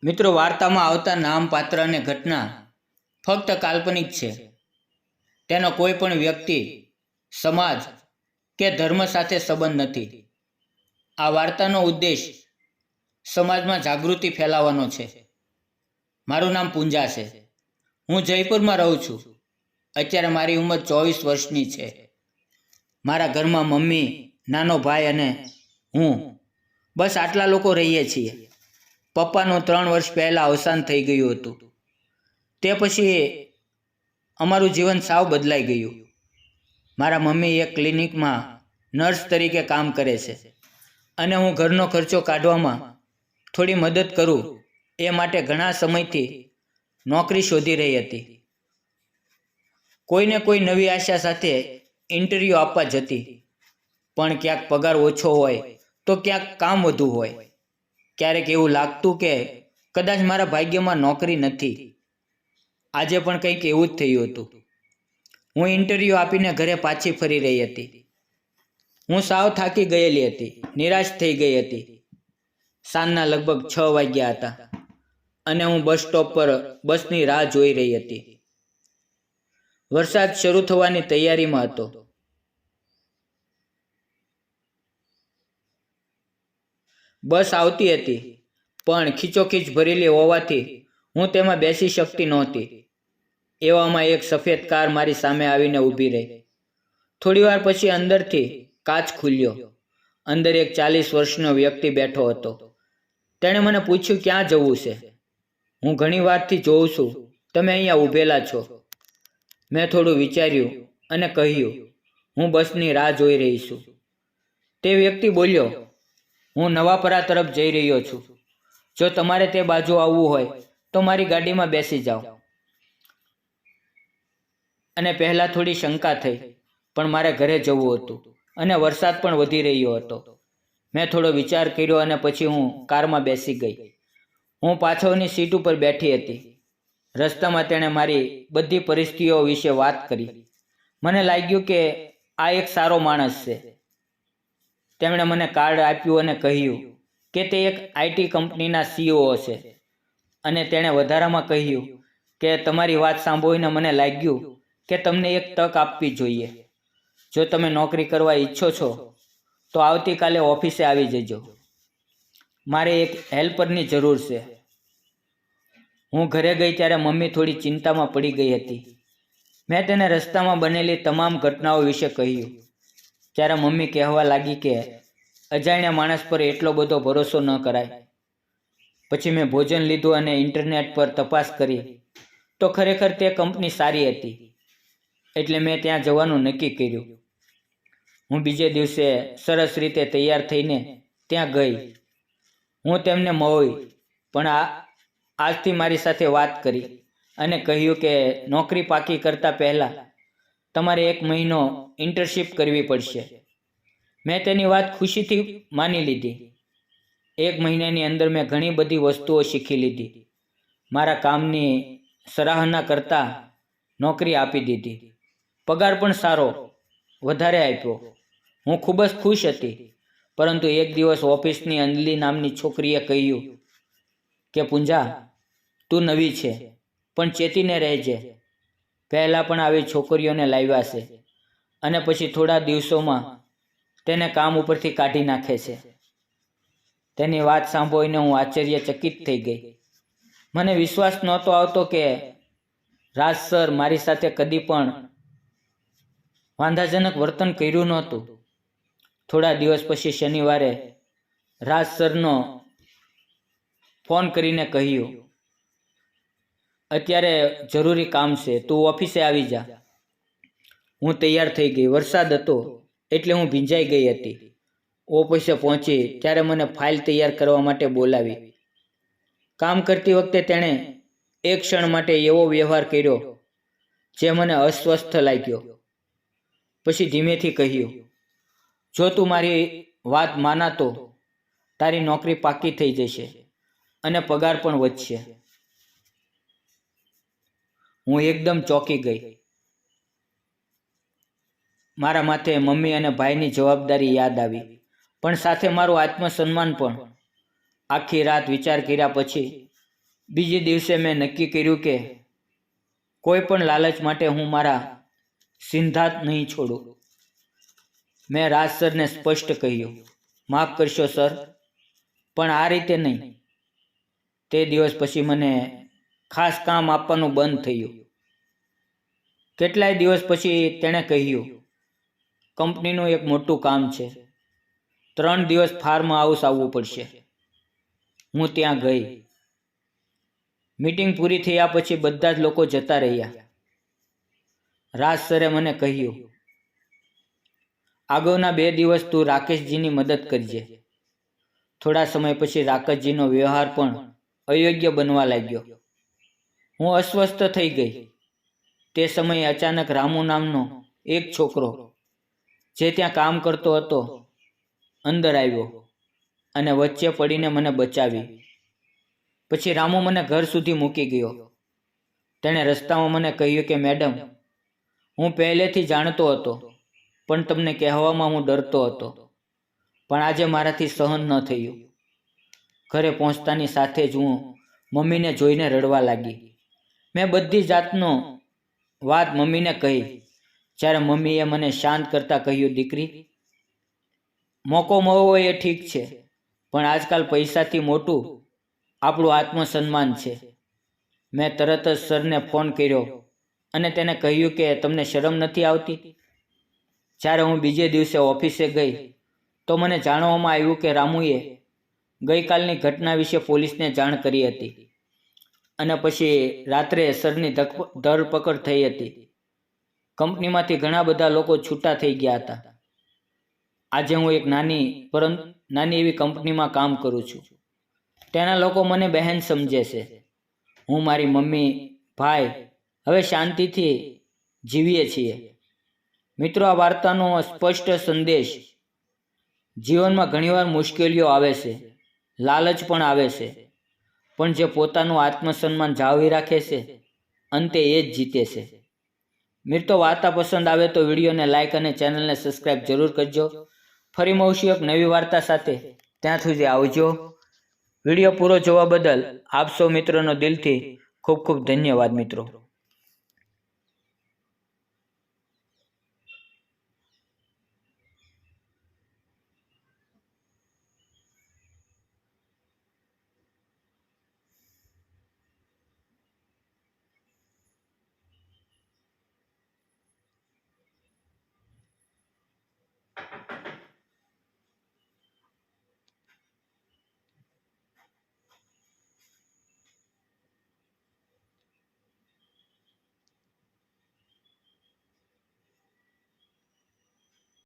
મિત્રો, વાર્તામાં આવતા નામ, પાત્ર અને ઘટના ફક્ત કાલ્પનિક છે. તેનો કોઈ પણ વ્યક્તિ, સમાજ કે ધર્મ સાથે સંબંધ નથી. આ વાર્તાનો ઉદ્દેશ સમાજમાં જાગૃતિ ફેલાવવાનો છે. મારું નામ પૂંજા છે. હું જયપુરમાં રહું છું. અત્યારે મારી ઉંમર 24 વર્ષની છે. મારા ઘરમાં મમ્મી, નાનો ભાઈ અને હું, બસ આટલા લોકો રહીએ છીએ. પપ્પાનું 3 વર્ષ પહેલાં અવસાન થઈ ગયું હતું. તે પછી અમારું જીવન સાવ બદલાઈ ગયું. મારા મમ્મી એક ક્લિનિકમાં નર્સ તરીકે કામ કરે છે અને હું ઘરનો ખર્ચો કાઢવામાં થોડી મદદ કરું એ માટે ઘણા સમયથી નોકરી શોધી રહી હતી. કોઈને કોઈ નવી આશા સાથે ઇન્ટરવ્યૂ આપવા જતી, પણ ક્યાંક પગાર ઓછો હોય તો ક્યાંક કામ વધુ હોય. ક્યારેક એવું લાગતું કે કદાચ મારા ભાગ્યમાં નોકરી નથી. આજે પણ કંઈક એવું જ થયું હતું. હું ઇન્ટરવ્યૂ આપીને ઘરે પાછી ફરી રહી હતી. હું સાવ થાકી ગયેલી હતી, નિરાશ થઈ ગઈ હતી. સાંજના લગભગ 6 વાગ્યા હતા અને હું બસ સ્ટોપ પર બસની રાહ જોઈ રહી હતી. વરસાદ શરૂ થવાની તૈયારીમાં હતો. બસ આવતી હતી, પણ ખીચોખીચ ભરેલી હોવાથી હું તેમાં બેસી શકતી નહોતી. એવામાં એક સફેદ કાર મારી સામે આવીને ઊભી રહી. થોડીવાર પછી અંદરથી કાચ ખુલ્યો. અંદર એક 40 વર્ષનો વ્યક્તિ બેઠો હતો. તેણે મને પૂછ્યું, ક્યાં જવું છે? હું ઘણી વારથી જોઉં છું, તમે અહીંયા ઊભેલા છો. મેં થોડું વિચાર્યું અને કહ્યું, હું બસની રાહ જોઈ રહી છું. તે વ્યક્તિ બોલ્યો, હું નવાપરા તરફ જઈ રહ્યો છું. જો તમારે તે બાજુ આવવું હોય તો મારી ગાડીમાં બેસી જાઓ. અને પહેલાં થોડી શંકા થઈ, પણ મારે ઘરે જવું હતું અને વરસાદ પણ વધી રહ્યો હતો. મેં થોડો વિચાર કર્યો અને પછી હું કારમાં બેસી ગઈ. હું પાછળની સીટ ઉપર બેઠી હતી. રસ્તામાં તેણે મારી બધી પરિસ્થિતિઓ વિશે વાત કરી. મને લાગ્યું કે આ એક સારો માણસ છે. તેમણે મને કાર્ડ આપ્યું અને કહ્યું કે તે એક આઈટી કંપનીના CEO છે અને તેણે વધારામાં કહ્યું કે તમારી વાત સાંભળીને મને લાગ્યું કે તમને એક તક આપવી જોઈએ. જો તમે નોકરી કરવા ઈચ્છો છો તો આવતીકાલે ઓફિસે આવી જજો. મારે એક હેલ્પરની જરૂર છે. હું ઘરે ગઈ ત્યારે મમ્મી થોડી ચિંતામાં પડી ગઈ હતી. મેં તેને રસ્તામાં બનેલી તમામ ઘટનાઓ વિશે કહ્યું. ત્યારે મમ્મી કહેવા લાગી કે અજાણ્યા માણસ પર એટલો બધો ભરોસો ન કરાય. પછી મેં ભોજન લીધું અને ઇન્ટરનેટ પર તપાસ કરી તો ખરેખર તે કંપની સારી હતી, એટલે મેં ત્યાં જવાનું નક્કી કર્યું. હું બીજે દિવસે સરસ રીતે તૈયાર થઈને ત્યાં ગઈ. હું તેમને મળી, પણ આજથી મારી સાથે વાત કરી અને કહ્યું કે નોકરી પાકી કરતાં પહેલાં તમારે 1 મહિનો ઇન્ટર્નશિપ કરવી પડશે. મેં તેની વાત ખુશીથી માની લીધી. 1 મહિનાની અંદર મેં ઘણી બધી વસ્તુઓ શીખી લીધી. મારા કામની સરાહના કરતાં નોકરી આપી દીધી. પગાર પણ સારો વધારે આપ્યો. હું ખૂબ જ ખુશ હતી. પરંતુ એક દિવસ ઓફિસની અંજલિ નામની છોકરીએ કહ્યું કે પૂંજા, તું નવી છે, પણ ચેતીને રહેજે. પહેલાં પણ આવી છોકરીઓને લાવ્યા છે અને પછી થોડા દિવસોમાં તેને કામ ઉપરથી કાઢી નાખે છે. તેની વાત સાંભળીને હું આશ્ચર્યચકિત થઈ ગઈ. મને વિશ્વાસ નહોતો આવતો કે રાજ સર મારી સાથે કદી પણ વાંધાજનક વર્તન કર્યું નહોતું. થોડા દિવસ પછી શનિવારે રાજ સરનો ફોન કરીને કહ્યું, અત્યારે જરૂરી કામ છે, તું ઓફિસે આવી જા. હું તૈયાર થઈ ગઈ. વરસાદ હતો એટલે હું ભીંજાઈ ગઈ હતી. ઓફિસે પહોંચી ત્યારે મને ફાઇલ તૈયાર કરવા માટે બોલાવી. કામ કરતી વખતે તેણે એક ક્ષણ માટે એવો વ્યવહાર કર્યો જે મને અસ્વસ્થ લાગ્યો. પછી ધીમેથી કહ્યું, જો તું મારી વાત માનાતો તારી નોકરી પાકી થઈ જશે અને પગાર પણ વધશે. હું એકદમ ચોંકી ગઈ. મારા માથે મમ્મી અને ભાઈની જવાબદારી યાદ આવી, પણ સાથે મારું આત્મસન્માન પણ. આખી રાત વિચાર કર્યા પછી બીજે દિવસે મેં નક્કી કર્યું કે કોઈ પણ લાલચ માટે હું મારા સિદ્ધાંત નહીં છોડું. મેં રાજ સરને સ્પષ્ટ કહ્યું, માફ કરશો સર, પણ આ રીતે નહીં. તે દિવસ પછી મને ખાસ કામ આપવાનું બંધ થયું. કેટલાય દિવસ પછી તેણે કહ્યું, કંપનીનું એક મોટું કામ છે, 3 દિવસ ફાર્મ હાઉસ આવવું પડશે. હું ત્યાં ગઈ. મીટિંગ પૂરી થયા પછી બધા જ લોકો જતા રહ્યા. રાજ સરે મને કહ્યું, આગળના 2 દિવસ તું રાકેશજીની મદદ કરજે. થોડા સમય પછી રાકેશજીનો વ્યવહાર પણ અયોગ્ય બનવા લાગ્યો. હું અસ્વસ્થ થઈ ગઈ. તે સમયે અચાનક રામુ નામનો એક છોકરો જે ત્યાં કામ કરતો હતો અંદર આવ્યો અને વચ્ચે પડીને મને બચાવી. પછી રામુ મને ઘર સુધી મૂકી ગયો. તેણે રસ્તામાં મને કહ્યું કે મેડમ, હું પહેલેથી જાણતો હતો, પણ તમને કહેવામાં હું ડરતો હતો, પણ આજે મારાથી સહન ન થયું. ઘરે પહોંચતાની સાથે જ હું મમ્મીને જોઈને રડવા લાગી. મેં બધી જાતનો વાત મમ્મીને કહી. જ્યારે મમ્મીએ મને શાંત કરતા કહ્યું, દીકરી, મોકો મળવો એ ઠીક છે, પણ આજકાલ પૈસાથી મોટું આપણું આત્મસન્માન છે. મેં તરત જ સરને ફોન કર્યો અને તેને કહ્યું કે તમને શરમ નથી આવતી? જ્યારે હું બીજે દિવસે ઓફિસે ગઈ તો મને જાણવામાં આવ્યું કે રામુએ ગઈકાલની ઘટના વિશે પોલીસને જાણ કરી હતી અને પછી રાત્રે સરની ધરપકડ થઈ હતી. કંપનીમાંથી ઘણા બધા લોકો છૂટા થઈ ગયા હતા. આજે હું એક નાની એવી કંપનીમાં કામ કરું છું. તેના લોકો મને બહેન સમજે છે. હું, મારી મમ્મી, ભાઈ હવે શાંતિથી જીવીએ છીએ. મિત્રો, આ વાર્તાનો સ્પષ્ટ સંદેશ, જીવનમાં ઘણીવાર મુશ્કેલીઓ આવે છે, લાલચ પણ આવે છે, પણ જે પોતાનું આત્મસન્માન જાળવી રાખે છે, અંતે એ જ જીતે છે. મિત્રો, વાર્તા પસંદ આવે તો વિડીયોને લાઇક અને ચેનલને સબસ્ક્રાઈબ જરૂર કરજો. ફરી મળશું એક નવી વાર્તા સાથે. ત્યાં સુધી આવજો. વિડીયો પૂરો જોવા બદલ આપ સૌ મિત્રોનો દિલથી ખૂબ ખૂબ ધન્યવાદ મિત્રો.